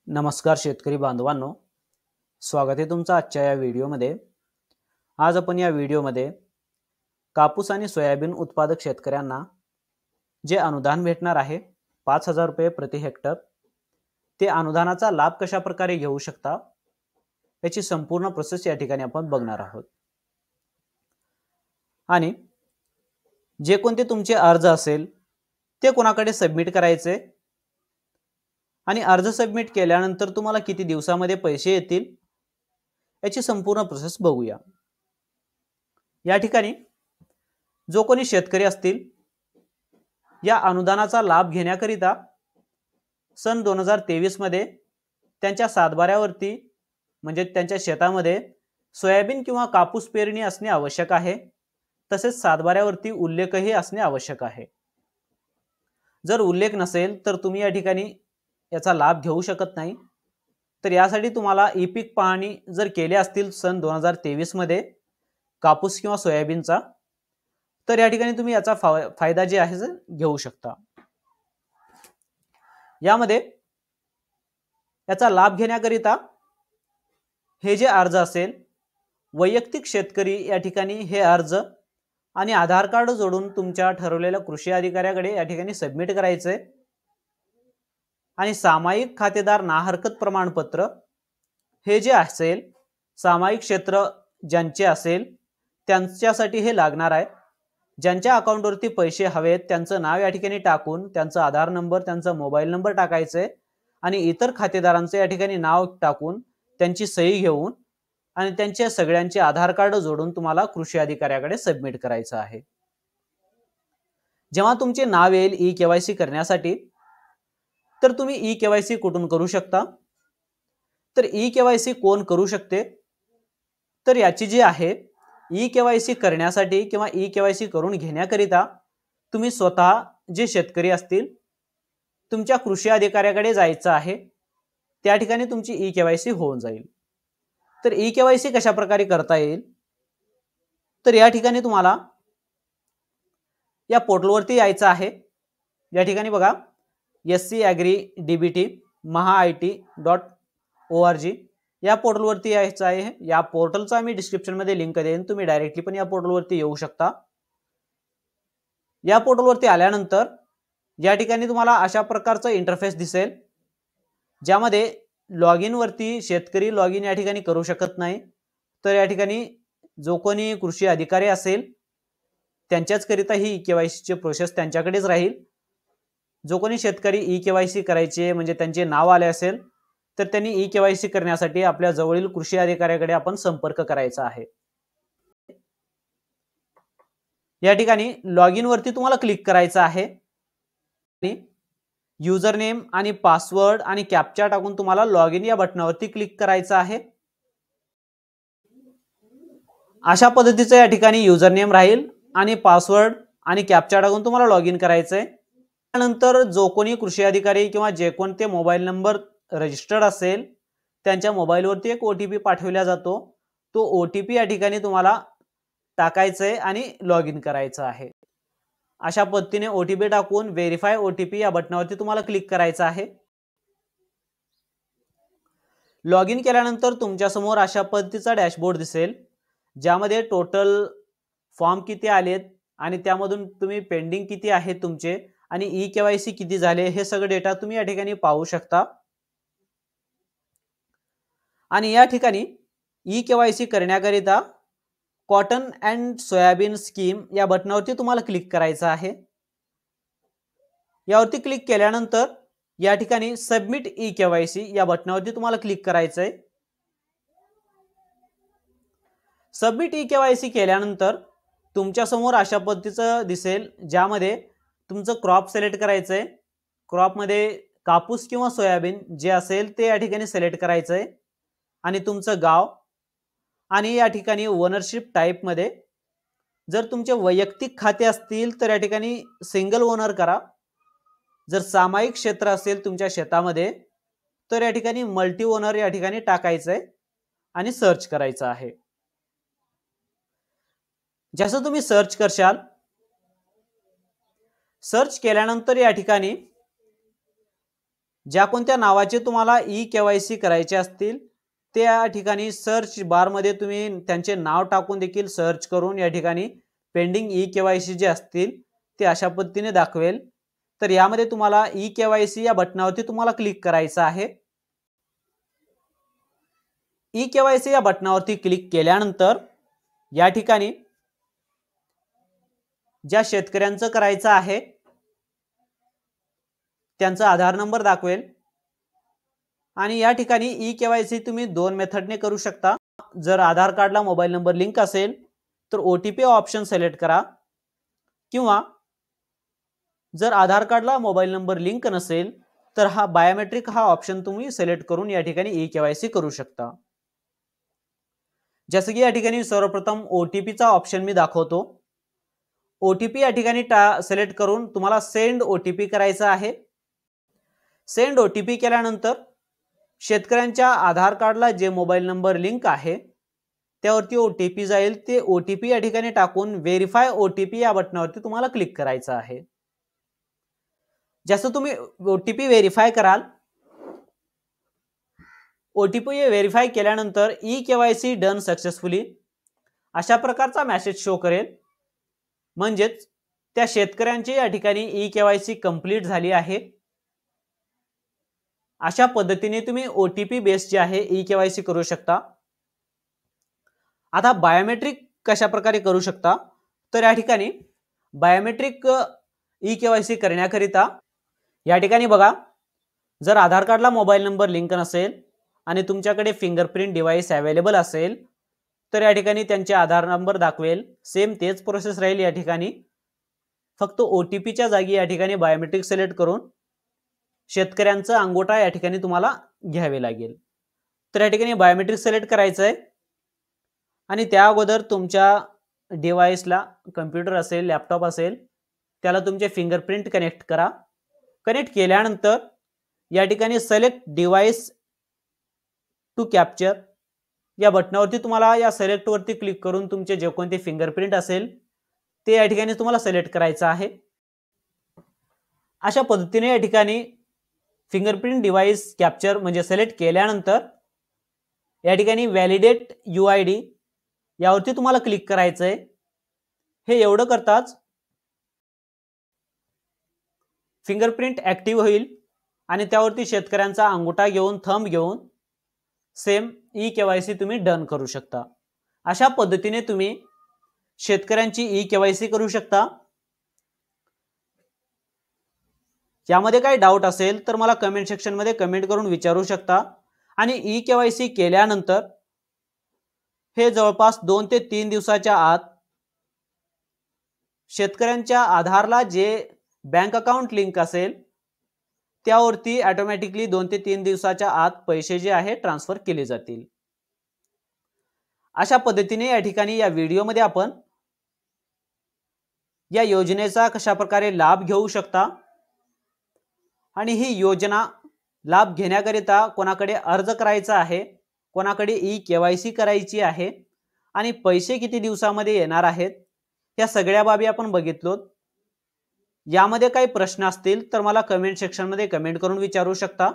नमस्कार शेतकरी बांधवांनो, स्वागत आहे तुमचं आजच्या या व्हिडिओमध्ये। आज आपण या व्हिडिओमध्ये कापूस आणि सोयाबीन उत्पादक शेतकऱ्यांना जे अनुदान भेटणार आहे 5,000 रुपये प्रति हेक्टर, ते अनुदानाचा लाभ कशा प्रकारे घेऊ शकता याची संपूर्ण प्रोसेस या ठिकाणी आपण बघणार आहोत। आणि जे कोणते तुमचे अर्ज असेल ते कोणाकडे सबमिट करायचे आणि अर्ज सबमिट केल्यानंतर तुम्हाला किती दिवसामध्ये पैसे येतील याची संपूर्ण प्रोसेस बघूया। या ठिकाणी जो कोणी शेतकरी असतील या अनुदानाचा लाभ घेण्याकरिता सन 2023 मध्ये त्यांच्या सातबाऱ्यावरती म्हणजे त्यांच्या शेतामध्ये सोयाबीन किंवा कापूस पेरणी असणे आवश्यक आहे, तसेच सातबाऱ्यावरती उल्लेखही असणे आवश्यक आहे। जर उल्लेख नसेल तर तुम्ही या ठिकाणी याचा लाभ घेऊ शकत नाही। तर यासाठी तुम्हाला ई पीक पाहणी जर केले असतील सन 2023 मध्ये कापूस किंवा सोयाबीनचा, तर या ठिकाणी तुम्ही याचा फायदा जे आहे घेऊ शकता। यामध्ये याचा लाभ घेण्याकरिता हे जे अर्ज असेल, वैयक्तिक शेतकरी या ठिकाणी हे अर्ज आणि आधार कार्ड जोडून तुमच्या ठरवलेल्या कृषी अधिकाऱ्याकडे या ठिकाणी सबमिट करायचे आणि सामायिक खातेदार ना हरकत प्रमाणपत्र हे जे असेल, सामायिक क्षेत्र ज्यांचे असेल त्यांच्यासाठी हे लागणार आहे। ज्यांच्या अकाउंटवरती पैसे हवेत त्यांचं नाव या ठिकाणी टाकून त्यांचा आधार नंबर, त्यांचा मोबाईल नंबर टाकायचे आणि इतर खातेदारांचे या ठिकाणी नाव टाकून त्यांची सही घेऊन आणि त्यांच्या सगळ्यांचे आधार कार्ड जोडून तुम्हाला कृषी अधिकाऱ्याकडे सबमिट करायचं आहे। जेव्हा तुमचे नाव येईल ई केवायसी करण्यासाठी, तर तुम्ही ई केवायसी कुठून करू शकता, तर ई केवायसी कोण करू शकते, तर याची जी आहे ई केवायसी करण्यासाठी किंवा ई केवायसी करून घेण्याकरिता तुम्ही स्वतः जे शेतकरी असतील तुमच्या कृषी अधिकाऱ्याकडे जायचं आहे, त्या ठिकाणी तुमची ई केवायसी होऊन जाईल। तर ई केवायसी कशा प्रकारे करता येईल, तर या ठिकाणी तुम्हाला या पोर्टलवरती यायचं आहे। या ठिकाणी बघा scagri.dbt.maha.it.org या पोर्टलवरती यायचं आहे। या पोर्टलचा मी डिस्क्रिप्शन मध्ये लिंक देईन, तुम्ही डायरेक्टली पण या पोर्टलवरती येऊ शकता। या पोर्टलवरती आल्यानंतर या ठिकाणी तुम्हाला अशा प्रकारचा इंटरफेस दिसेल, ज्यामध्ये लॉग इन वरती शेतकरी लॉग इन या ठिकाणी करू शकत नाही। तर या ठिकाणी जो कोणी कृषी अधिकारी असेल त्यांच्याच करिता ही ई केवायसी ची प्रोसेस त्यांच्याकडेच राहील। जो कोणी शेतकरी ई केवायसी करायचे म्हणजे त्यांचे नाव आले असेल तर त्यांनी ई केवायसी करण्यासाठी आपल्या जवळील कृषी अधिकाऱ्याकडे आपण संपर्क करायचा आहे। या ठिकाणी लॉग इन वरती तुम्हाला क्लिक करायचं आहे आणि यूजर नेम आणि पासवर्ड आणि कॅप्चा टाकून तुम्हाला लॉग इन या बटनावरती क्लिक करायचं आहे। अशा पद्धतीचं या ठिकाणी यूजर नेम राहील आणि पासवर्ड आणि कॅप्चा टाकून तुम्हाला लॉग इन करायचंय। त्यानंतर जो कोणी कृषी अधिकारी किंवा जे कोणते मोबाईल नंबर रजिस्टर्ड असेल त्यांच्या मोबाईलवरती एक ओटीपी पाठवला जातो। तो ओटीपी या ठिकाणी तुम्हाला टाकायचा आहे आणि लॉग इन करायचं आहे। अशा पद्धतीने ओटीपी टाकून व्हेरीफाय ओटीपी या बटनावरती तुम्हाला क्लिक करायचं आहे। लॉग इन केल्यानंतर तुमच्या समोर अशा पद्धतीचा डॅशबोर्ड दिसेल, ज्यामध्ये टोटल फॉर्म किती आलेत आणि त्यामधून तुम्ही पेंडिंग किती आहेत तुमचे आणि ई केवायसी किती झाले हे सगळे डेटा तुम्ही या ठिकाणी पाहू शकता। आणि या ठिकाणी ई केवायसी करण्याकरिता कॉटन अँड सोयाबीन स्कीम या बटनावरती तुम्हाला क्लिक करायचं आहे। यावरती क्लिक केल्यानंतर या ठिकाणी सबमिट ई केवायसी या बटनावरती तुम्हाला क्लिक करायचं आहे। सबमिट ई केवायसी केल्यानंतर तुमच्या समोर अशा पद्धतीचं दिसेल, ज्यामध्ये तुमचं क्रॉप सिलेक्ट करायचं आहे। क्रॉप मध्ये कापूस किंवा सोयाबीन जे असेल ते या ठिकाणी सिलेक्ट करायचं आहे आणि तुमचं गाव आणि या ठिकाणी ओनरशिप टाइप मध्ये जर तुमचे वैयक्तिक खाते असतील तर या ठिकाणी सिंगल ओनर करा। जर सामायिक क्षेत्र असेल तुमच्या शेतामध्ये तर या ठिकाणी मल्टी ओनर या ठिकाणी टाकायचं आहे आणि सर्च करायचं आहे। जसं तुम्ही सर्च करशाल, सर्च केल्यानंतर या ठिकाणी ज्या कोणत्या नावाचे तुम्हाला ई केवायसी करायचे असतील त्या ठिकाणी सर्च बारमध्ये तुम्ही त्यांचे नाव टाकून देखील सर्च करून या ठिकाणी पेंडिंग ई केवायसी जे असतील ते अशा पद्धतीने दाखवेल। तर यामध्ये तुम्हाला ई केवायसी या बटनावरती तुम्हाला क्लिक करायचं आहे। ई केवायसी या बटनावरती क्लिक केल्यानंतर या ठिकाणी ज्या शेतकऱ्यांचं करायचं आहे त्यांचा आधार नंबर दाखवेल आणि या ठिकाणी ई केवायसी तुम्ही दोन मेथडने करू शकता। जर आधार कार्डला मोबाईल नंबर लिंक असेल तर ओटीपी ऑप्शन सिलेक्ट करा, किंवा जर आधार कार्डला मोबाईल नंबर लिंक नसेल तर हा बायोमेट्रिक हा ऑप्शन तुम्ही सिलेक्ट करून या ठिकाणी ई केवायसी करू शकता। जसं की या ठिकाणी सर्वप्रथम ओटीपीचा ऑप्शन मी दाखवतो। ओटीपी या ठिकाणी सिलेक्ट करून तुम्हाला सेंड ओटीपी करायचा आहे। सेंड ओटीपी केल्यानंतर शेतकऱ्यांच्या आधार कार्डला जे मोबाईल नंबर लिंक आहे त्यावरती ओटीपी जाईल, ते ओटीपी या ठिकाणी टाकून व्हेरीफाय ओटीपी या बटनावरती तुम्हाला क्लिक करायचं आहे। जसं तुम्ही ओटीपी व्हेरीफाय कराल, ओटीपी व्हेरीफाय केल्यानंतर ई केवायसी डन सक्सेसफुली अशा प्रकारचा मेसेज शो करेल, म्हणजेच त्या शेतकऱ्यांची या ठिकाणी ई केवायसी कंप्लीट झाली आहे। अशा पद्धतीने तुम्ही ओटीपी बेस जे आहे ई केवायसी करू शकता। आता बायोमेट्रिक कशा प्रकारे करू शकता, तर या ठिकाणी बायोमेट्रिक ई केवायसी करण्याकरिता या ठिकाणी बघा, जर आधार कार्डला मोबाईल नंबर लिंक नसेल आणि तुमच्याकडे फिंगरप्रिंट डिव्हाइस अवेलेबल असेल तर या ठिकाणी त्यांचे आधार नंबर दाखवेल, सेम तेच प्रोसेस राहील। या ठिकाणी फक्त ओटीपीच्या जागी या ठिकाणी बायोमेट्रिक सिलेक्ट करून शेतकऱ्यांचा अंगोठा या ठिकाणी तुम्हाला घ्यावे लागेल। तर या ठिकाणी बायोमेट्रिक सिलेक्ट करायचं आहे आणि त्या अगोदर तुमच्या डिव्हाइसला कम्प्युटर असेल, लॅपटॉप असेल, त्याला तुमचे फिंगरप्रिंट कनेक्ट करा। कनेक्ट केल्यानंतर या ठिकाणी सिलेक्ट डिव्हाइस टू कॅप्चर या बटनावरती तुम्हाला या सिलेक्ट वरती क्लिक करून तुमचे जे कोणते फिंगरप्रिंट असेल ते या ठिकाणी तुम्हाला सिलेक्ट करायचं आहे। अशा पद्धतीने या ठिकाणी फिंगरप्रिंट डिव्हाइस कॅप्चर म्हणजे सिलेक्ट केल्यानंतर या ठिकाणी व्हॅलिडेट यूआयडी यावरती तुम्हाला क्लिक करायचं आहे। हे एवढं करताच फिंगरप्रिंट ऍक्टिव्ह होईल आणि त्यावरती शेतकऱ्यांचा अंगठा घेऊन थंब घेऊन सेम ई केवायसी तुम्ही डन करू शकता। अशा पद्धतीने तुम्ही शेतकऱ्यांची ई केवायसी करू शकता। यामध्ये काही डाऊट असेल तर मला कमेंट सेक्शन मध्ये कमेंट करून विचारू शकता। आणि ई केवायसी केल्यानंतर हे जवळपास 2 ते 3 दिवसाच्या आत शेतकऱ्यांच्या आधारला जे बँक अकाउंट लिंक असेल त्यावरती ऑटोमॅटिकली 2 ते 3 दिवसाच्या आत पैसे जे आहे ट्रान्सफर केले जातील। अशा पद्धतीने या ठिकाणी या व्हिडिओमध्ये आपण या योजनेचा कशा प्रकारे लाभ घेऊ शकता आणि ही योजना लाभ घेण्याकरिता कोणाकडे अर्ज करायचा आहे, कोणाकडे ई केवायसी करायची आहे आणि पैसे किती दिवसामध्ये येणार आहेत, या सगळ्या बाबी आपण बघितलो। यामध्ये काही प्रश्न असतील तर मला कमेंट सेक्शन मध्ये कमेंट करून विचारू शकता।